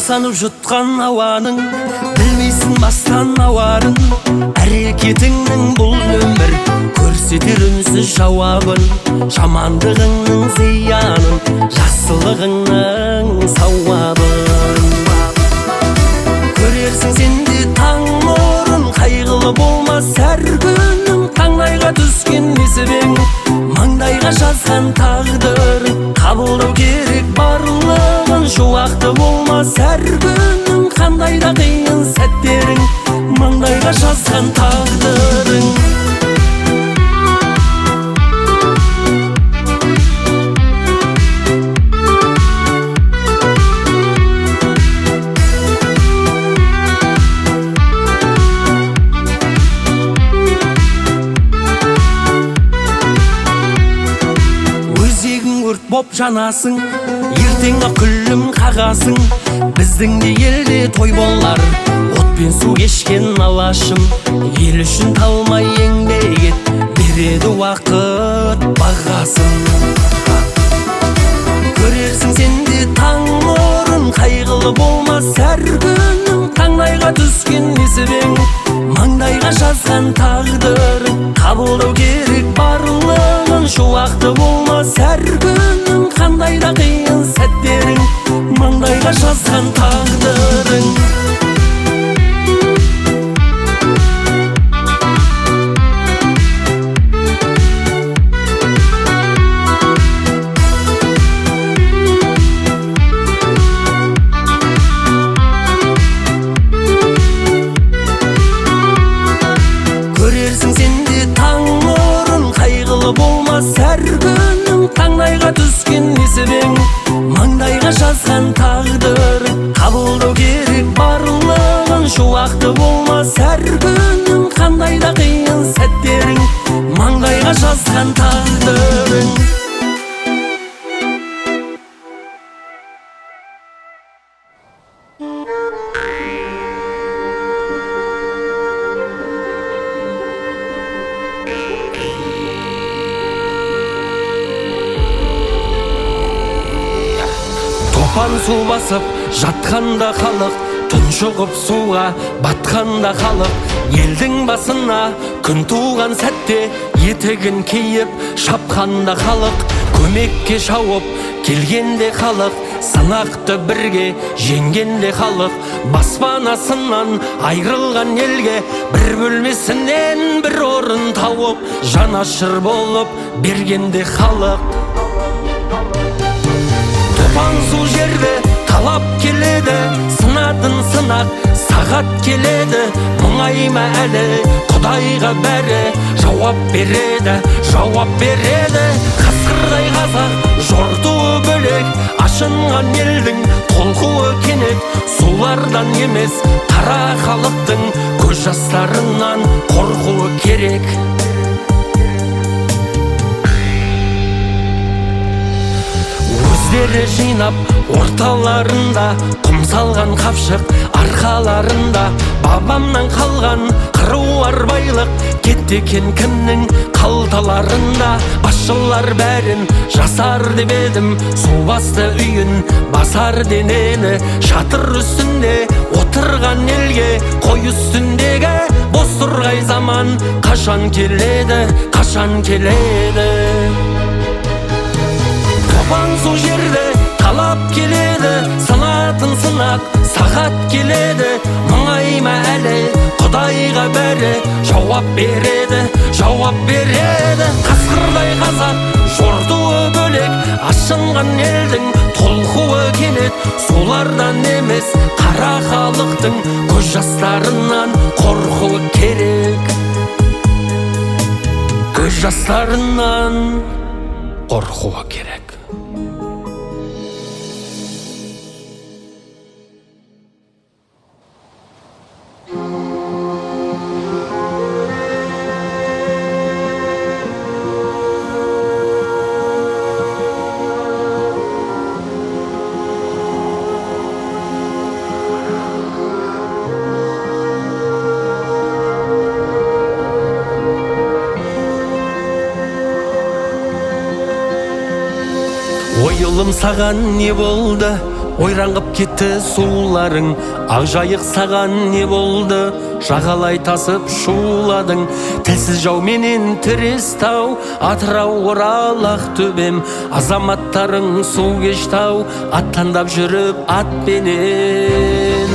Тамсанып жұтқан ауаның, білмейсін бастан ауарын. Әрекетіңнің бұл өмір көрсетер үнсіз жауабын. Жамандығыңның зиянын, жақсылығыңның сауабын. Көрерсің сенде таң нұрын, қайғылы болмас әр күнің. Таңдайға түскен несібең, маңдайға жазған тағдыр. Қабылдау керек барлығын, шуақты болмас әр күнің. Қандай да қиын сәттерің, маңдайға жазған тағдырың. Боп жанасың, ертеңі күлім қағасың. Біздің де елде той болар, отпен су кешкен алашым. Ел үшін талмай еңбек ет, береді уақыт бағасын. Көрерсің сенде таң нұрын, қайғылы болмас әр күнің. Таңдайға түскен несібең, маңдайға жазған тағдыр. Қабылдау керек барлығын, шуақты болмас әр күнің. Қандай да қиын сәттерің, маңдайға жазған тағдырың. Көрерсің сенде таң нұрын, қайғылы болмас әр күнің. Таңдайға түскен несібең, маңдайға жазған тағдыр. Қабылдау керек барлығын, шуақты болмас әр күнің. Қандай да қиын сәттерің, маңдайға жазған тағдырың. Топан су басып жатқанда халық, тұншығып суға батқанда халық. Елдің басына күн туған сәтте, етегін киіп шапқанда халық. Көмекке шауып келгенде халық, сынақты бірге жеңгенде халық. Баспанасынан айрылған елге, бір бөлмесінен бір орын тауып, жанашыр болып бергенде халық. Топан су жерде талап келеді, сынатын сынақ сағат келеді. Мұңайма әлі, Құдайға бәрі жауап береді, жауап береді. Қасқырдай қазақ жортуы бөлек, ашынған елдің толқуы кенет. Сулардан емес, қара халықтың көз жастарынан қорқуы керек. Өздері жинап орталарында, құм салған қапшық арқаларында. Бабамнан қалған қыруар байлық кетті екен кімнің қалталарында. Басшылар бәрін жасар деп едім, су басты үйін басар денені. Шатыр үстінде отырған елге, қой үстіндегі бос тұрғай заман қашан келеді, қашан келеді. Топан су жерде талап келеді, сынатын сынақ сағат келеді. Мұңайма әлі, Құдайға бәрі жауап береді, жауап береді. Қасқырдай қазақ жортуы бөлек, ашынған елдің толқуы кенет. Сулардан емес, қара халықтың көз жастарынан қорқуы керек. Көз жастарынан қорқуы керек. Ойылым саған не болды, ойран қып кетті суларың, ақ жайық саған не болды? Жағалай тасып шуладың, тілсіз жау менен тірес тау, Атырау, Орал, Ақтөбем, азаматтарың су кештау, аттандап жүріп атпенен.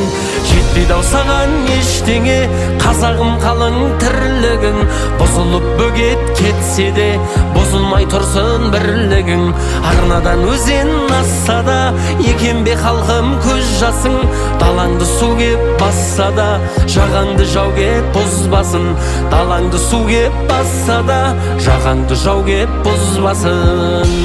Жетпейді ау саған ештеңе, қазағым қалың тірлігің, бұзылып бөгет кетсе де, бұзылмай тұрсын бірлігің. Арнадан өзен асса да, екен бе халқым көз жасың, далаңды су кеп басса да, жағаңды жау кеп бұзбасын. Далаңды су кеп басса да, жағаңды жау кеп бұзбасын.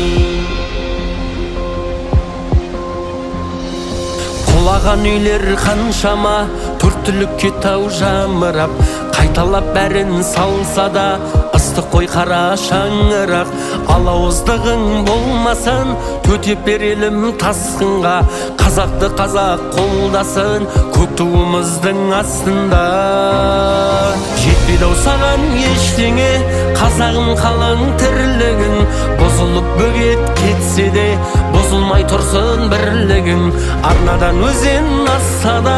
Құлаған үйлер қаншама, төрт түлікке тау жамырап, қайталап бәрін салса да, ыстық қой қара шаңырақ. Алауыздығың болмасын, төтеп берелім тасқынға, қазақты қазақ қолдасын, көк туымыздың астында. Жетпейді ау саған ештеңе, қазағым қалың тірлігің, бұзылып бөгет кетсе де, бұзылмай тұрсын бірлігің. Арнадан өзен асса да,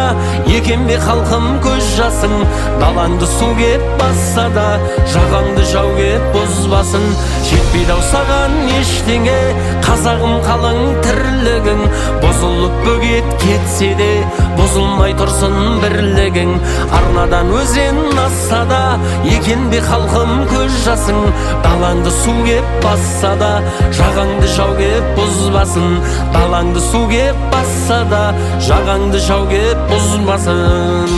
екен бе халқым көз жасың, далаңды су кеп басса да, жағаңды жау кеп бұзбасын. Жетпейді ау саған ештеңе, қазағым қалың тірлігің, бұзылып бөгет кетсе де, бұзылмай тұрсын бірлігің. Арнадан өзен асса да, екен бе халқым көз жасың, далаңды су кеп басса да, жағаңды жау кеп бұзбасын. Далаңды су кеп басса да, жағаңды жау кеп бұзбасын.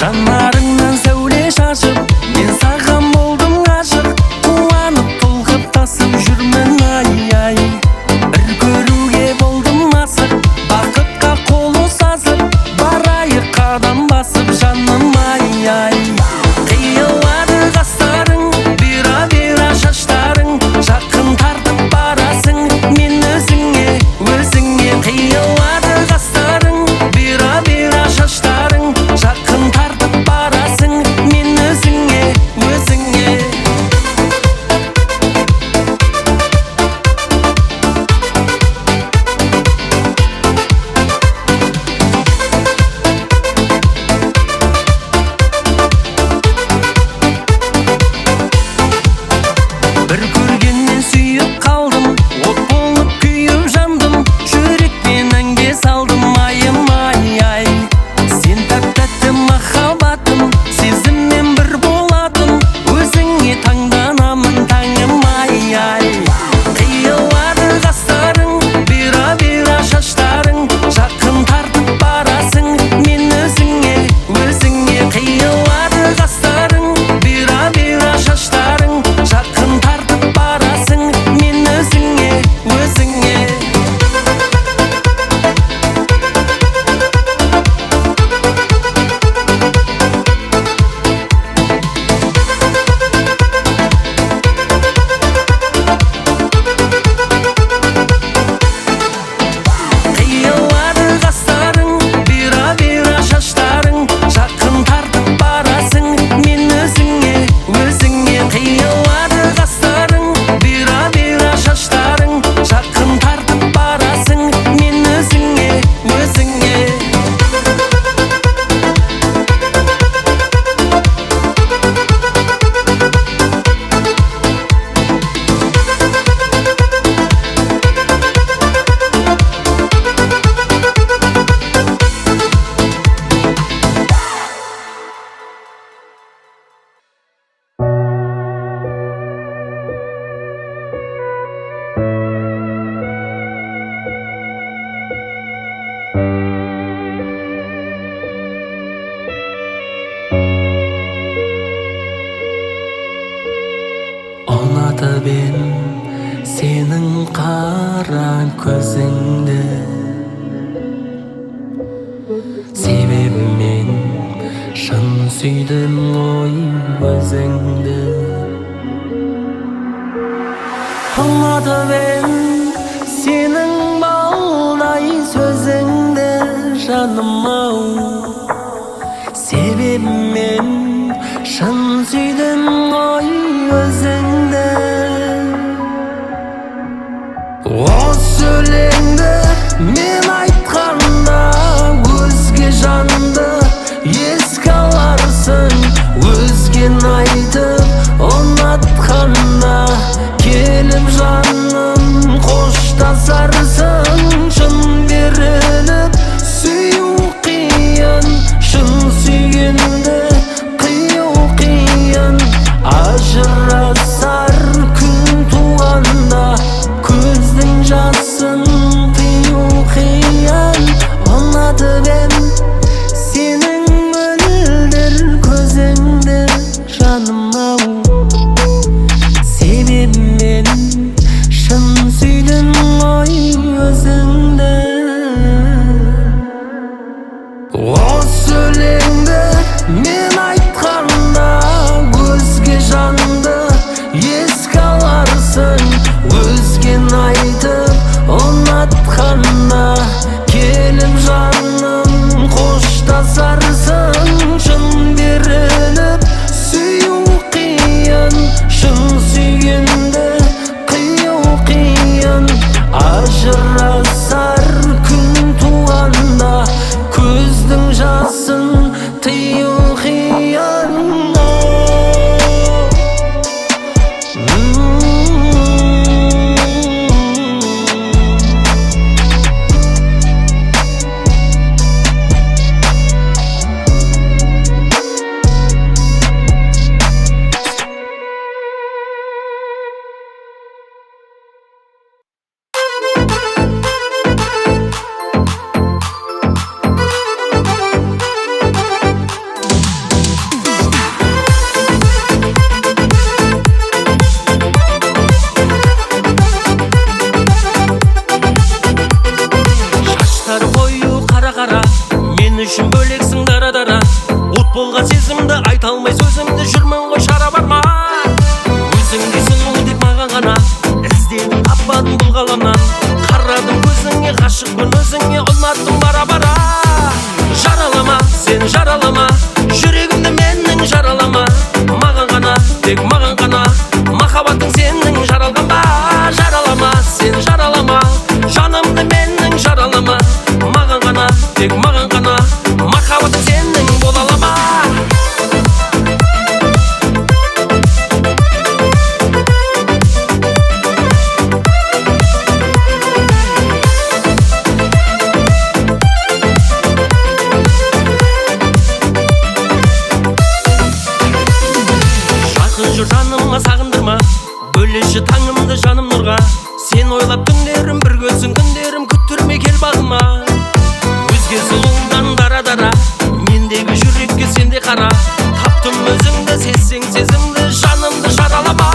Жанарыңнан сәуле шашып, мен саған болдым ғашық, қуанып толқып тасып жүрмін ай-ай. Бір көруге болдым асық, бақытқа қол ұсасып, барайық қадам басып жаным ай-ай. Қиылады қастарың, бұйра-бұйра шаштарың, жақын тартып барасың мен өзіңе, өзіңе. Қиылады қастарың, бұйра-бұйра шаштарың, жақын тартып барасың мен өзіңе, өзіңе. Бір көргеннен сүйіп қалдым, от болып күйіп жандым, жүрекпен әнге салдым айым ай-ай. Сен тәп-тәтті махаббатым, сезіммен бір болатын, өзіңе таңданамын таңым ай-ай. Қиылады қастарың, бұйра-бұйра шаштарың, жақын тартып барасың мен өзіңе, өзіңе. Қиылады қастарың, бұйра-бұйра шаштарың, жақын тартып барасың мен өзіңе, өзіңе. Қиылады қастарың, бұйра-бұйра шаштарың, жақын тартып барасың мен өзіңе, өзіңе. Қиылады қастарың, бұйра-бұйра шаштарың, жақын тартып барасың мен өзіңе, өзіңе. Ұнатып ем сенің қара көзіңді, себебі мен шын сүйдім ғой өзіңді. Ұнатып сенің балдай сөзіңді жаным-ау, себебі мен шын сүйдім ғой өзіңді. Осы өлеңді мен айтқанда өзге жанды еске аларсың, өзгені айтып ұнатқанда келіп жаным қоштасарсың. Шын беріліп сүю қиын, шын сүйгенді қию қиын. Ажырасар күн туғанда көздің жасын тыю қиын. Ұнатып сенің мөлдір көзіңді жаным-ау, себебі мен шын сүйдім ғой өзіңді. Осы өлеңді мен айтқанда өзге жанды еске аларсың, өзгені айтып ұнатқанда келіп жаным қоштасарсың. Шын беріліп сүю қиын, шын сүйгенді қию қиын. Ажырасар күн туғанда көздің жасын тыю қиын. Мен үшін бөлексің дара-дара, от болған сезімді айта алмай сөзімді жүрмін ғой шара бар ма? Өзіңдей сұлу тек маған ғана, іздедім таппадым бұл ғаламнан. Қарадым көзіңе, ғашықпын өзіңе, ұнаттым бара-бара. Жаралама, сен жаралама, жүрегімді менің жаралама. Маған ғана, тек маған ғана, махаббатың сенің жаралған ба? Жаралама, сен жаралама, жанымды менің жаралама. Маған ғана, тек маған ғана, махаббатың сенің бола ала ма? Жақын жүр жаныма, сағындырма, бөлеші таңымды жаным нұрға. Сен ойлап түндерім, бір көзің күндерім, күттірме кел бағыма. Өзге сұлудан дара-дара, мендегі жүрекке сенде қара. Таптым өзіңді, сезсең сезімді, жанымды жаралама.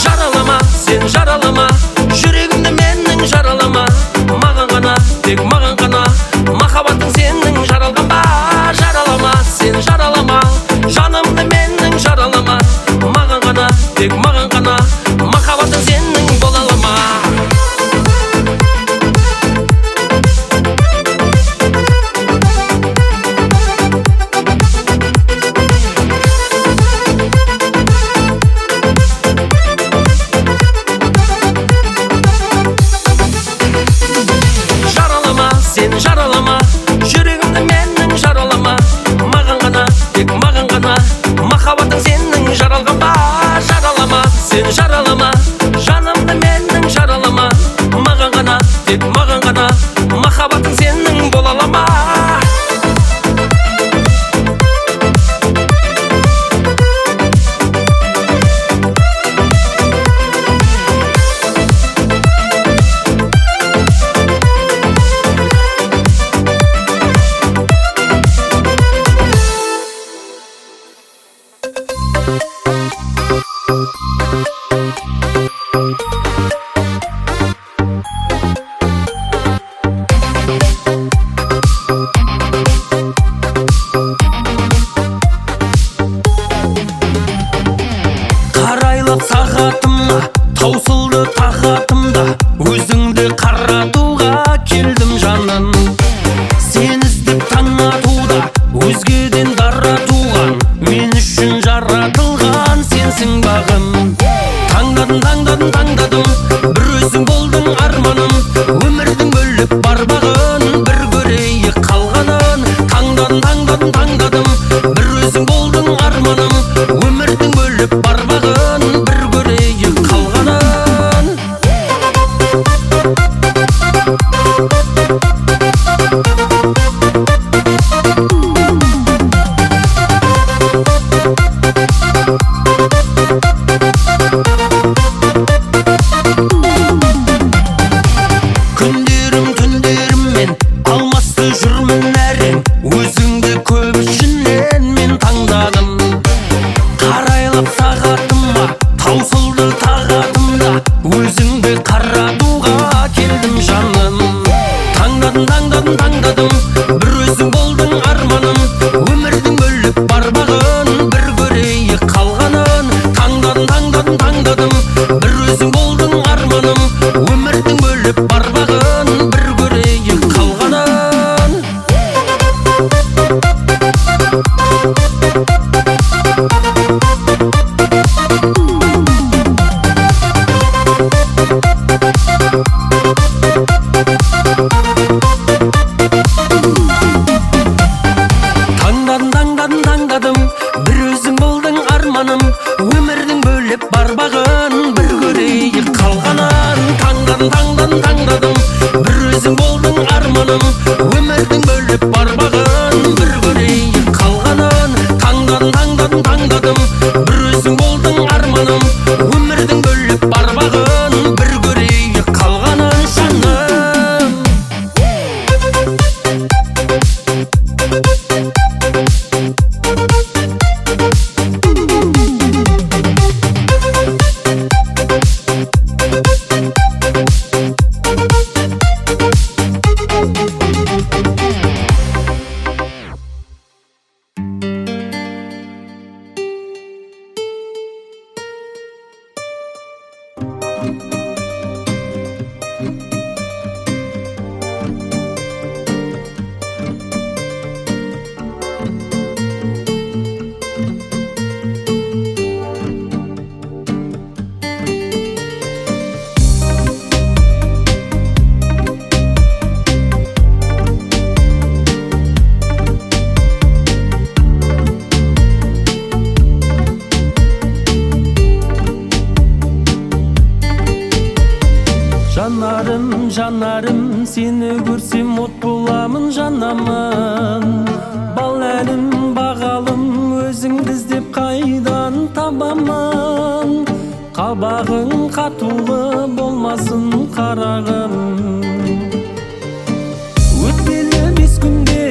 Жаралама, сен жаралама, жүрегімді менің жаралама. Маған ғана, тек маған ғана, махаббатың сенің жаралған ба? Жаралама, сен жаралама, жанымды менің жаралама. Маған ғана, тек маған ғана, махаббатың сенің таңдадым бір өзің болдың арманым өмірдің бөліп барбағын бір көрейік қалғанын таңдадым бір өзің болдың арманым өмірдің бөліп барбағын бір көрейік қалғанын таңдадым бір өзің болдың арманым өмірдің бөліп барбағын бір көрейік қалғанын таңдадым бір өзің болдың арманым өмірдің бөліп барбағын бір көрейік қалғанын таңдадым бір өзің болдың арманым өмірдің бөліп барбағын бір көрейік қалғанын жаным. Жанарым, сені көрсем от боламын жанамын. Бал әлім, бағалым, өзіңді іздеп қайдан табамын. Қабағың қатулы болмасын қарағым. Өтпелі бес күнде,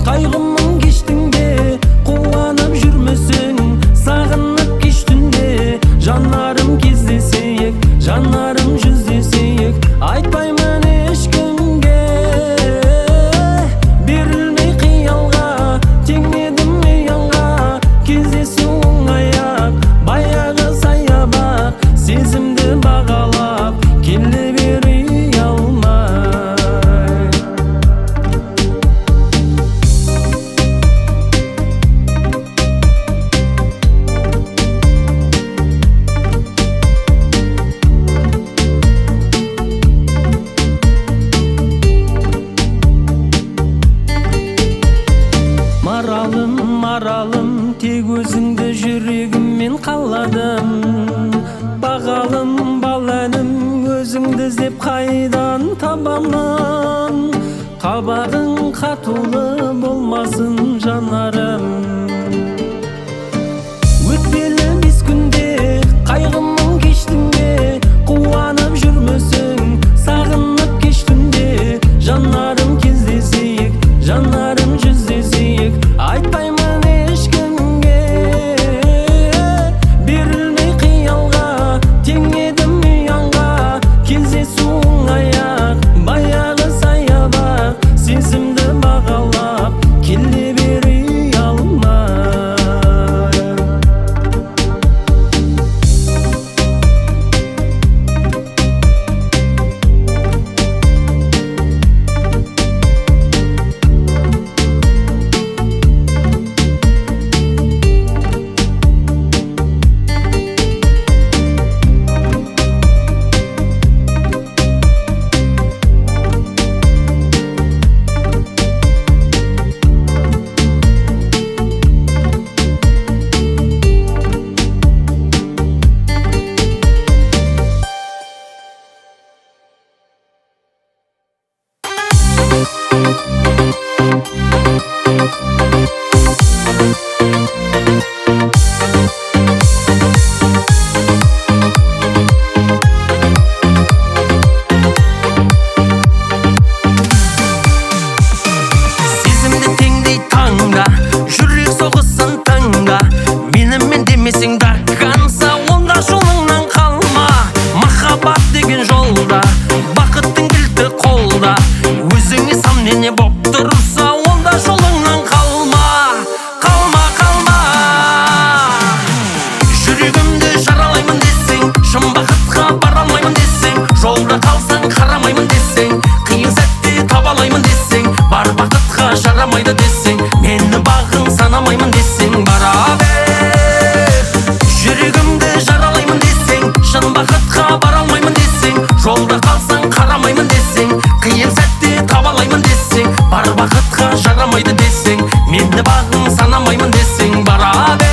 қайғымын кештіңде, қуанып жүрмесің, сағынып кештіңде. Жанарым кездесейік, жанарым жүздесейік, айтпаймын ешкімге. Берілмей қиялға, теңедім ұялға, кездесу оңай-ақ, баяғы саябақ, сезімді бағалап, келе бер ұялмай. Маралым, тек өзіңді жүрегіммен қаладым. Бағалым, бал әнім, өзіңді іздеп қайдан табамын. Қабағың қатулы болмасын жанарым. Өтпелі бес күнде, қайғымын кештіңде, қуанып жүрмесің, сағынып кештіңде. Жанарым кездесейік, жанарым жүздесейік, айтпаймын ешкімге. Берілмей қиялға, теңедім ұянға, кездесу оңай-ақ, баяғы саябақ, сезімді бағалап, келе мені бағың санамаймын десең бара бер. Жүрегімді жаралаймын десең, шын бақытқа бара алмаймын десең, жолда қалсаң қарамаймын десең, қиын сәтте таба алмаймын десең, бар бақытқа жарамайды десең, мені бағың санамаймын десең бара бер.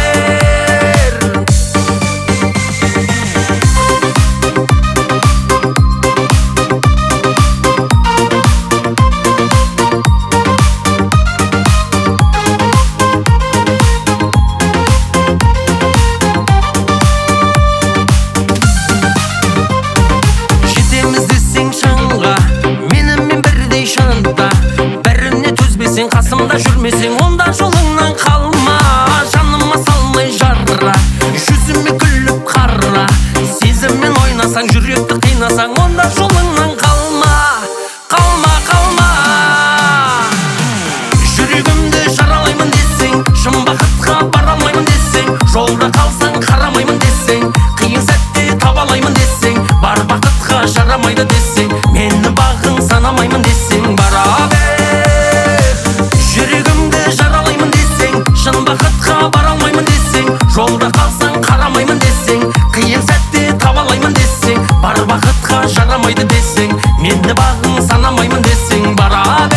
Қасымда жүрмесең, онда жолыңнан қалма. Жаныма салмай жара, жүзіме күліп қара. Сезіммен ойнасаң, жүректі қинасаң, онда жолыңнан қалма. Қалма, қалма. Жүрегімді жаралаймын десең, шын бақытқа бара алмаймын десең, жолда қалсаң қарамаймын десең, қиын сәтте таба алмаймын десең, бар бақытқа жарамайды десең, мені бағың санамаймын десең бара бер. Шын бақытқа бара алмаймын десең, жолда қалсаң қарамаймын десең, қиын сәтте таба алмаймын десең, бар бақытқа жарамайды десең, мені бағың санамаймын десең бара бер.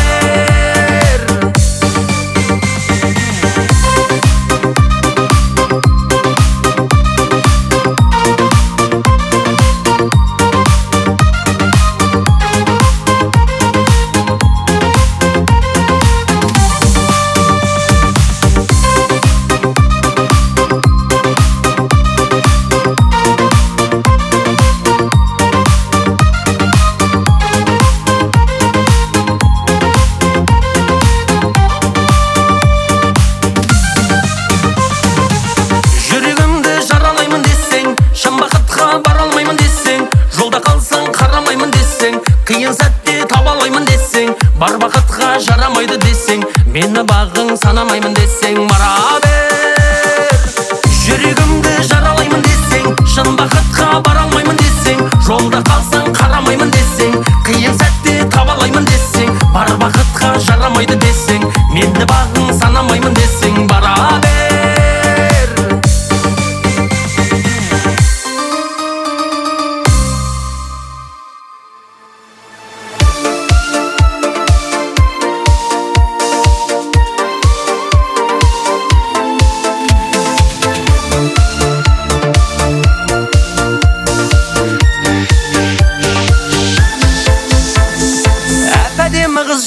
Қиын сәтте таба алмаймын десең, бар бақытқа жарамайды десең, мені бағың санамаймын десең бара бер. Жүрегімді жаралаймын десең, шын бақытқа бара алмаймын десең, жолда қалсаң қарамаймын десең, қиын сәтте таба алмаймын десең, бар бақытқа жарамайды десең, мені бағың санамаймын десең бара бер.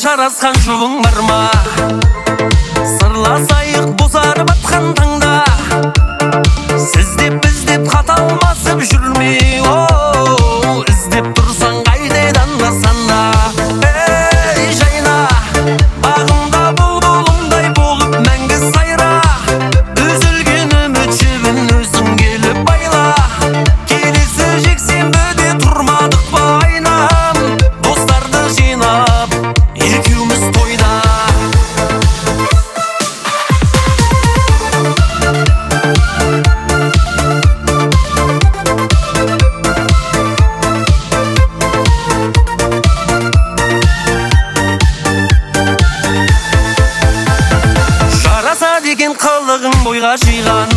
Жарасқан жұбың бар ма? Сырласайық бозарып атқан таңда, сіздеп біздеп қата алмасып жүрмей, іздеп тұрсаң қайтадан да санда. Ей жайна, бағымда бұлбұлымдай болып мәңгі сайра, үзілген үміт жібін өзің келіп байла. Келесі жексенбіде тұрмадық па айнам, достарды жинап екеуміз тойда. Жараса деген қылығың бойға жиған,